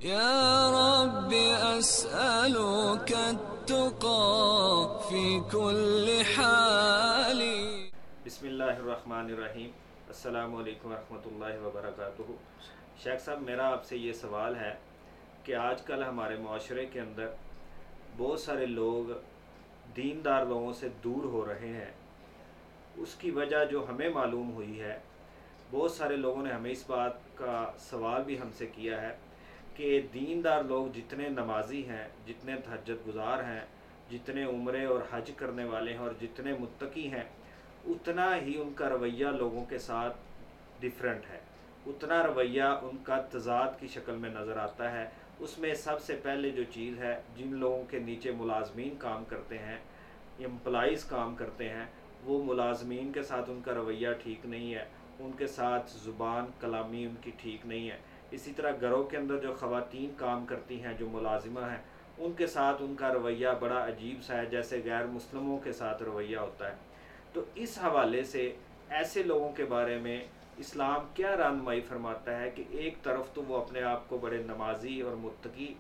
يا رب أسألك التقى في كل حال. بسم اللہ الرحمن الرحیم. السلام علیکم ورحمۃ اللہ وبرکاتہ. شیخ صاحب، میرا آپ سے یہ سوال ہے کہ آج کل ہمارے معاشرے کے اندر بہت سارے لوگ دیندار لوگوں سے دور ہو رہے ہیں. اس کی وجہ جو ہمیں معلوم ہوئی ہے، بہت سارے لوگوں نے ہمیں اس بات کا سوال بھی ہم سے کیا ہے کہ دیندار لوگ جتنے نمازی ہیں، جتنے تہجد گزار ہیں، جتنے عمرے اور حج کرنے والے ہیں اور جتنے متقی ہیں، اتنا ہی ان کا رویہ لوگوں کے ساتھ ڈیفرنٹ ہے. اتنا رویہ ان کا تضاد کی شکل میں نظر آتا ہے. اس میں سب سے پہلے جو چیز ہے، جن لوگوں کے نیچے ملازمین کام کرتے ہیں، امپلائیز کام کرتے ہیں، وہ ملازمین کے ساتھ ان کا رویہ ٹھیک نہیں ہے. ان کے ساتھ زبان کلامی ان کی ٹھیک نہیں ہے. اسی طرح گھروں کے اندر جو خواتین کام کرتی ہیں، جو ملازمہ ہیں، ان کے ساتھ ان کا رویہ بڑا عجیب سا ہے، جیسے غیر مسلموں کے ساتھ رویہ ہوتا ہے. تو اس حوالے سے ایسے لوگوں کے بارے میں اسلام کیا رہنمائی فرماتا ہے کہ ایک طرف تو وہ اپنے آپ کو بڑے نمازی اور متقی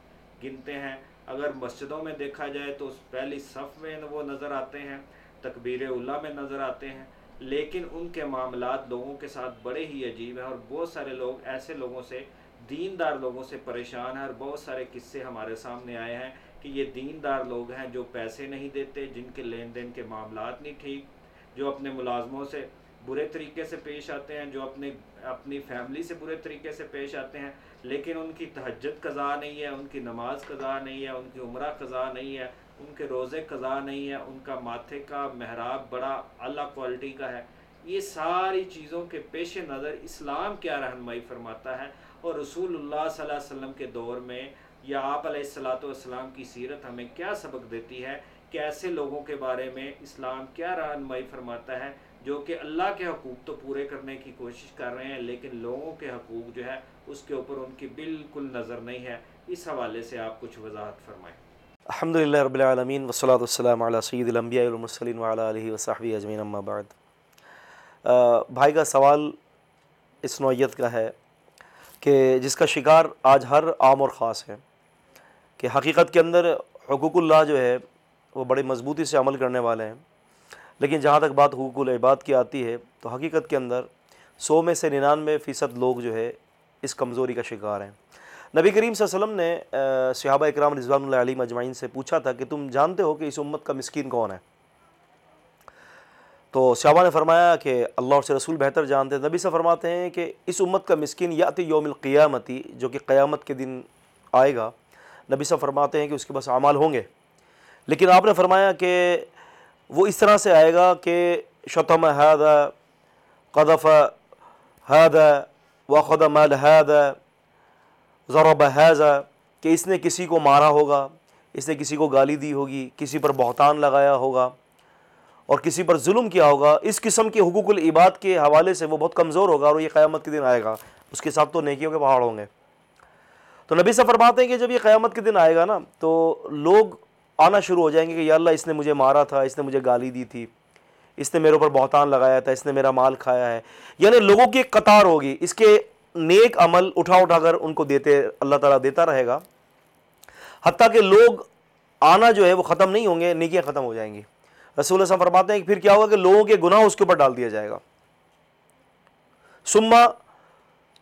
گنتے ہیں، اگر مسجدوں میں دیکھا جائے تو پہلی صف میں وہ نظر آتے ہیں، تکبیر اولیٰ میں نظر آتے ہیں، لیکن ان کے معاملات لوگوں کے ساتھ بڑے ہی عجیب ہیں. اور بہت سارے لوگ ایسے لوگوں سے، دیندار لوگوں سے پریشان ہیں. اور بہت سارے قصے ہمارے سامنے آئے ہیں کہ یہ دیندار لوگ ہیں جو پیسے نہیں دیتے، جن کے لین دین کے معاملات نہیں ٹھیک، جو اپنے ملازموں سے برے طریقے سے پیش آتے ہیں، جو اپنی فیملی سے برے طریقے سے پیش آتے ہیں، لیکن ان کی تہجد قضا نہیں ہے، ان کی نماز قضا نہیں ہے، ان کی عمرہ قضا نہیں ہے، ان کے روزے قضا نہیں ہے، ان کا ماتھے کا محراب بڑا اعلیٰ کوالٹی کا ہے. یہ ساری چیزوں کے پیش نظر اسلام کیا رہنمائی فرماتا ہے، اور رسول اللہ صلی اللہ علیہ وسلم کے دور میں یا آپ علیہ الصلاۃ والسلام کی سیرت ہمیں کیا سبق دیتی ہے کہ ایسے لوگوں کے بارے میں اسلام کیا رہنمائی فرماتا ہے جو کہ اللہ کے حقوق تو پورے کرنے کی کوشش کر رہے ہیں، لیکن لوگوں کے حقوق جو ہے اس کے اوپر ان کی بالکل نظر نہیں ہے. اس حوالے سے آپ کچھ وضاحت فرمائیں. الحمدللہ رب العالمین والصلاۃ والسلام علی سید الانبیاء والمرسلین وعلی آلہ وصحبہ اجمعین، اما بعد. بھائی کا سوال اس نوعیت کا ہے کہ جس کا شکار آج ہر عام اور خاص ہے کہ حقیقت کے اندر حقوق اللہ جو ہے وہ بڑے مضبوطی سے عمل کرنے والے ہیں، لیکن جہاں تک بات حقوق العباد کی آتی ہے تو حقیقت کے اندر 100 میں سے 99% لوگ جو ہے اس کمزوری کا شکار ہیں. نبی کریم صلی اللہ علیہ وسلم نے صحابہ اکرام رضوان اللہ علیہم اجمعین سے پوچھا تھا کہ تم جانتے ہو کہ اس امت کا مسکین کون ہے؟ تو صحابہ نے فرمایا کہ اللہ اور اس رسول بہتر جانتے ہیں. نبی سے فرماتے ہیں کہ اس امت کا مسکین یاتی یوم القیامتی، جو کہ قیامت کے دن آئے گا. نبی سے فرماتے ہیں کہ اس کے پاس اعمال ہوں گے، لیکن آپ نے فرمایا کہ وہ اس طرح سے آئے گا کہ شتم ھذا، قذف ھذا، واخذ مال ھذا، ضرب ھذا، کہ اس نے کسی کو مارا ہوگا، اس نے کسی کو گالی دی ہوگی، کسی پر بہتان لگایا ہوگا اور کسی پر ظلم کیا ہوگا. اس قسم کے حقوق العباد کے حوالے سے وہ بہت کمزور ہوگا اور یہ قیامت کے دن آئے گا. اس کے ساتھ تو نیکیوں کے پہاڑ ہوں گے. تو نبی سے فرماتے ہیں کہ جب یہ قیامت کے دن آئے گا نا تو لوگ آنا شروع ہو جائیں گے کہ یا اللہ اس نے مجھے مارا تھا، اس نے مجھے گالی دی تھی، اس نے میرے اوپر بہتان لگایا تھا، اس نے میرا مال کھایا ہے. یعنی لوگوں کی ایک قطار ہوگی، اس کے نیک عمل اٹھا کر ان کو دیتے اللہ تعالیٰ دیتا رہے گا، حتیٰ کہ لوگ آنا جو ہے وہ ختم نہیں ہوں گے، نیکیاں ختم ہو جائیں گی. رسول اللہ صلی اللہ علیہ وسلم فرماتے ہیں کہ پھر کیا ہوگا کہ لوگوں کے گناہ اس کے اوپر ڈال دیا جائے گا. ثم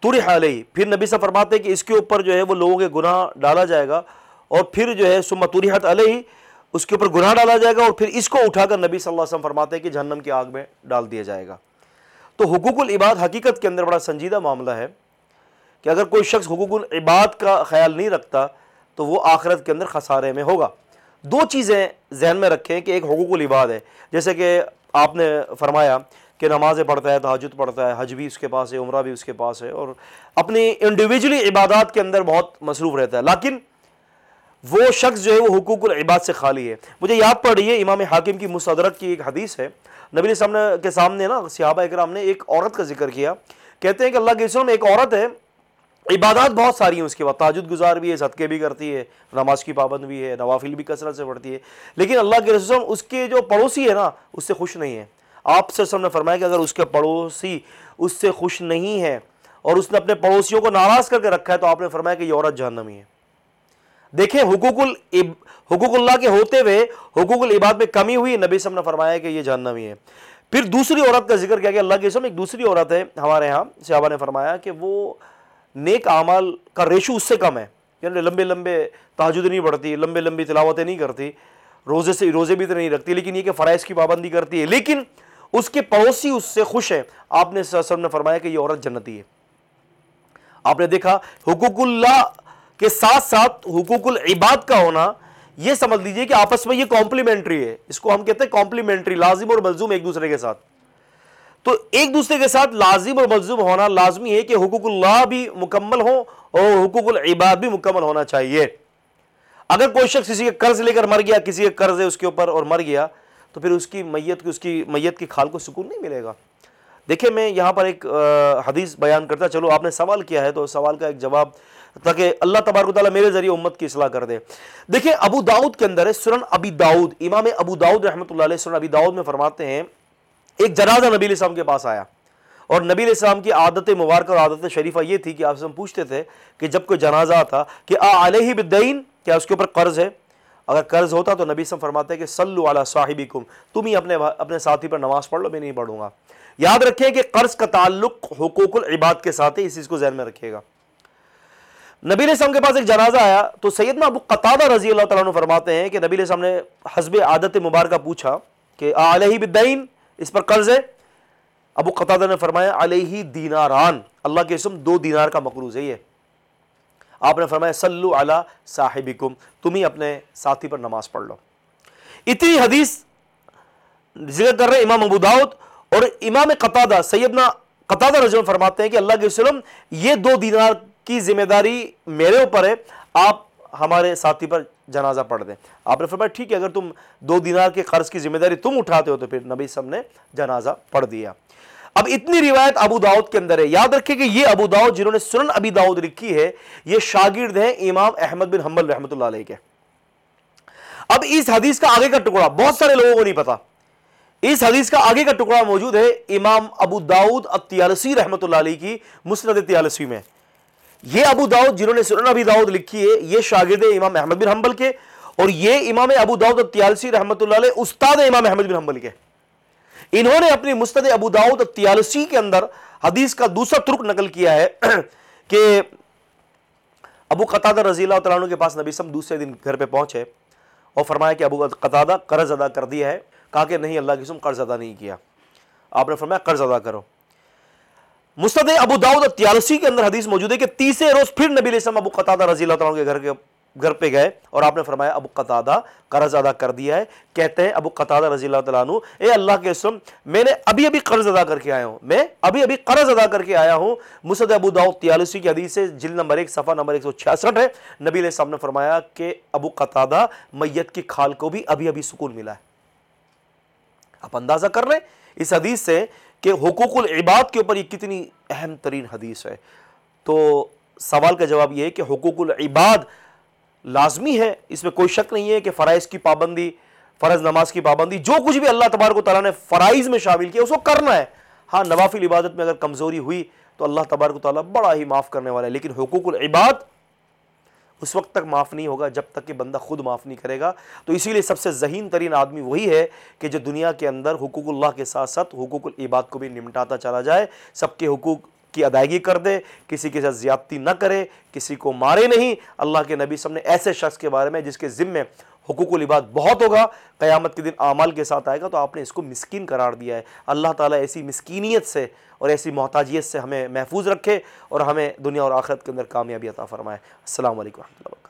طرح علیہ، پھر نبی صلی اللہ علیہ وسلم فرماتے ہیں کہ اس کے اوپر جو ہے وہ لوگوں کے گناہ ڈالا جائے گا، اور پھر جو ہے ثم طرحت علیہ، اس کے اوپر گناہ ڈالا جائے گا، اور پھر اس کو اٹھا کر نبی صلی اللہ علیہ وسلم فرماتے ہیں کہ جہنم کی آگ میں ڈال دیا جائے گا. تو حقوق العباد حقیقت کے اندر بڑا سنجیدہ معاملہ ہے کہ اگر کوئی شخص حقوق العباد کا خیال نہیں رکھتا تو وہ آخرت کے اندر خسارے میں ہوگا. دو چیزیں ذہن میں رکھیں کہ ایک حقوق العباد ہے، جیسے کہ آپ نے فرمایا کہ نمازیں پڑھتا ہے، تہجد پڑھتا ہے، حج بھی اس کے پاس ہے، عمرہ بھی اس کے پاس ہے، اور اپنی انڈیویجولی عبادات کے اندر بہت مصروف رہتا ہے، لیکن وہ شخص جو ہے وہ حقوق العباد سے خالی ہے. مجھے یاد پڑ رہی ہے امام حاکم کی مستدرک کی ایک حدیث ہے. نبی صلی اللہ علیہ وسلم کے سامنے نا صحابہ اکرام نے ایک عورت کا ذکر کیا. کہتے ہیں کہ اللہ کے رسول میں ایک عورت ہے، عبادات بہت ساری ہیں اس کے بعد، تہجد گزار بھی ہے، صدقے بھی کرتی ہے، نماز کی پابند بھی ہے، نوافل بھی کثرت سے پڑھتی ہے، لیکن اللہ کے رسول اس کے جو پڑوسی ہے نا اس سے خوش نہیں ہے. آپ صلی اللہ علیہ وسلم نے فرمایا کہ اگر اس کے پڑوسی اس سے خوش نہیں ہے اور اس نے اپنے پڑوسیوں کو ناراض کر کے رکھا ہے تو آپ نے فرمایا کہ یہ عورت جہنمی ہے. دیکھیں حقوق اللہ کے ہوتے ہوئے حقوق العباد میں کمی ہوئی، نبی صلی اللہ علیہ وسلم نے فرمایا کہ یہ جہنمی ہے۔ پھر دوسری عورت کا ذکر کیا کہ اللہ کے اسم ایک دوسری عورت ہے ہمارے ہاں، صحابہ نے فرمایا کہ وہ نیک اعمال کا ریشو اس سے کم ہے، یعنی لمبے لمبے تہجد نہیں پڑھتی، لمبے لمبی تلاوتیں نہیں کرتی، روزے بھی تو نہیں رکھتی، لیکن یہ کہ فرائض کی پابندی کرتی ہے، لیکن اس کے پڑوسی اس سے خوش ہیں۔ آپ نے صلی اللہ علیہ وسلم نے فرمایا کہ یہ عورت جنتی ہے۔ آپ نے دیکھا حقوق اللہ کے ساتھ ساتھ حقوق العباد کا ہونا، یہ سمجھ لیجئے کہ آپس میں یہ کمپلیمنٹری ہے، اس کو ہم کہتے ہیں کمپلیمنٹری، لازم اور ملزوم ایک دوسرے کے ساتھ۔ تو ایک دوسرے کے ساتھ لازم اور ملزوم ہونا لازمی ہے کہ حقوق اللہ بھی مکمل ہوں اور حقوق العباد بھی مکمل ہونا چاہیے۔ اگر کوئی شخص کسی کے قرض لے کر مر گیا، کسی کے قرض ہے اس کے اوپر اور مر گیا، تو پھر اس کی میت کی کھال کو سکون نہیں ملے گا۔ دیکھیں میں یہاں پر ایک حدیث بیان کرتا چلو، آپ نے سوال کیا ہے تو سوال کا ایک جواب، تاکہ اللہ تبارک و تعالیٰ میرے ذریعے امت کی اصلاح کر دے۔ دیکھیں ابو داؤد کے اندر ہے، سنن ابی داؤد، امام ابو داؤد رحمۃ اللہ علیہ سنن ابی داؤد میں فرماتے ہیں ایک جنازہ نبی علیہ السلام کے پاس آیا، اور نبی علیہ السلام کی عادت مبارکہ اور عادت شریفہ یہ تھی کہ آپ سے ہم پوچھتے تھے کہ جب کوئی جنازہ آتا کہ علیہ بالدین، کیا اس کے اوپر قرض ہے؟ اگر قرض ہوتا تو نبی صلی اللہ علیہ وسلم فرماتے ہیں کہ صلوا علی صاحبکم، تم ہی اپنے ساتھی پر نماز پڑھ لو، میں نہیں پڑھوں گا۔ یاد رکھیں کہ قرض کا تعلق حقوق العباد کے ساتھ ہے، اس چیز کو ذہن میں رکھیے گا۔ نبی علیہ السلام کے پاس ایک جنازہ آیا تو سیدنا ابو قتادہ رضی اللہ تعالیٰ عنہ فرماتے ہیں کہ نبی علیہ السلام نے حسب عادت مبارکہ پوچھا کہ علیہ بالدین، اس پر قرض ہے؟ ابو قتادہ نے فرمایا علیہ دیناران، اللہ کے اسم 2 دینار کا مقروض ہے یہ۔ آپ نے فرمایا صلوا علی صاحبکم، تم ہی اپنے ساتھی پر نماز پڑھ لو۔ اتنی حدیث ذکر کر رہے امام ابو داؤد، اور امام قتادہ سیدنا قتادہ رضی اللہ عنہ فرماتے ہیں کہ اللہ کے وسلم یہ 2 دینار کی ذمہ داری میرے اوپر ہے، آپ ہمارے ساتھی پر جنازہ پڑھ دیں۔ آپ نے فرمایا ٹھیک ہے، اگر تم 2 دینار کے قرض کی ذمہ داری تم اٹھاتے ہو تو پھر نبی صلی اللہ علیہ وسلم نے جنازہ پڑھ دیا۔ اب اتنی روایت ابو داؤد کے اندر ہے، یاد رکھیں کہ یہ ابو داؤد جنہوں نے سنن ابی داؤد لکھی ہے، یہ شاگرد ہیں امام احمد بن حنبل رحمۃ اللہ علیہ کے۔ اب اس حدیث کا آگے کا ٹکڑا بہت سارے لوگوں کو نہیں پتا، اس حدیث کا آگے کا ٹکڑا موجود ہے امام ابو داؤد الطیالسی رحمۃ اللہ علیہ کی مسند طیالسی میں۔ یہ ابو داؤد جنہوں نے سنن ابی داؤد لکھی ہے، یہ شاگرد امام احمد بن حنبل کے، اور یہ امام ابو داؤد الطیالسی رحمۃ اللہ علیہ استاد امام احمد بن حنبل کے۔ انہوں نے اپنی مسند ابو داؤد الطیالسی کے اندر حدیث کا دوسرا ترک نقل کیا ہے کہ ابو قتادہ رضی اللہ تعالیٰ عنہ کے پاس نبی صلی اللہ علیہ وسلم دوسرے دن گھر پہ پہنچے اور فرمایا کہ ابو قتادہ قرض ادا کر دیا ہے؟ کہا کہ نہیں اللہ کی قسم قرض ادا نہیں کیا۔ آپ نے فرمایا قرض ادا کرو۔ مسند ابو داؤد الطیالسی کے اندر حدیث موجود ہے کہ تیسرے روز پھر نبی علیہ السلام ابو قتادہ رضی اللہ تعالیٰ عنہ کے گھر پہ گئے اور آپ نے فرمایا ابو قتادہ قرض ادا کر دیا ہے۔ کہتے ہیں ابو قتادہ رضی اللہ تعالیٰ عنہ اے اللہ کے رسول، میں نے ابھی قرض ادا کر کے آیا ہوں، میں ابھی قرض ادا کر کے آیا ہوں۔ مسند ابو داؤد طیالسی کی حدیث ہے، جلد نمبر 1 صفحہ نمبر 166 ہے۔ نبی علیہ السلام نے فرمایا کہ ابو قتادہ میت کی کھال کو بھی ابھی سکون ملا ہے۔ آپ اندازہ کر لیں اس حدیث سے کہ حقوق العباد کے اوپر یہ کتنی اہم ترین حدیث ہے۔ تو سوال کا جواب یہ ہے کہ حقوق العباد لازمی ہے، اس میں کوئی شک نہیں ہے کہ فرائض کی پابندی، فرض نماز کی پابندی، جو کچھ بھی اللہ تبارک و تعالیٰ نے فرائض میں شامل کیا اس کو کرنا ہے۔ ہاں نوافل عبادت میں اگر کمزوری ہوئی تو اللہ تبارک و تعالیٰ بڑا ہی معاف کرنے والا ہے، لیکن حقوق العباد اس وقت تک معاف نہیں ہوگا جب تک کہ بندہ خود معاف نہیں کرے گا۔ تو اسی لیے سب سے ذہین ترین آدمی وہی ہے کہ جو دنیا کے اندر حقوق اللہ کے ساتھ ساتھ حقوق العباد کو بھی نمٹاتا چلا جائے، سب کے حقوق کی ادائیگی کر دے، کسی کے ساتھ زیادتی نہ کرے، کسی کو مارے نہیں۔ اللہ کے نبی صلی اللہ علیہ وسلم نے ایسے شخص کے بارے میں جس کے ذمے حقوق العباد بہت ہوگا، قیامت کے دن اعمال کے ساتھ آئے گا، تو آپ نے اس کو مسکین قرار دیا ہے۔ اللہ تعالیٰ ایسی مسکینیت سے اور ایسی محتاجیت سے ہمیں محفوظ رکھے اور ہمیں دنیا اور آخرت کے اندر کامیابی عطا فرمائے۔ السلام علیکم و رحمۃ اللہ۔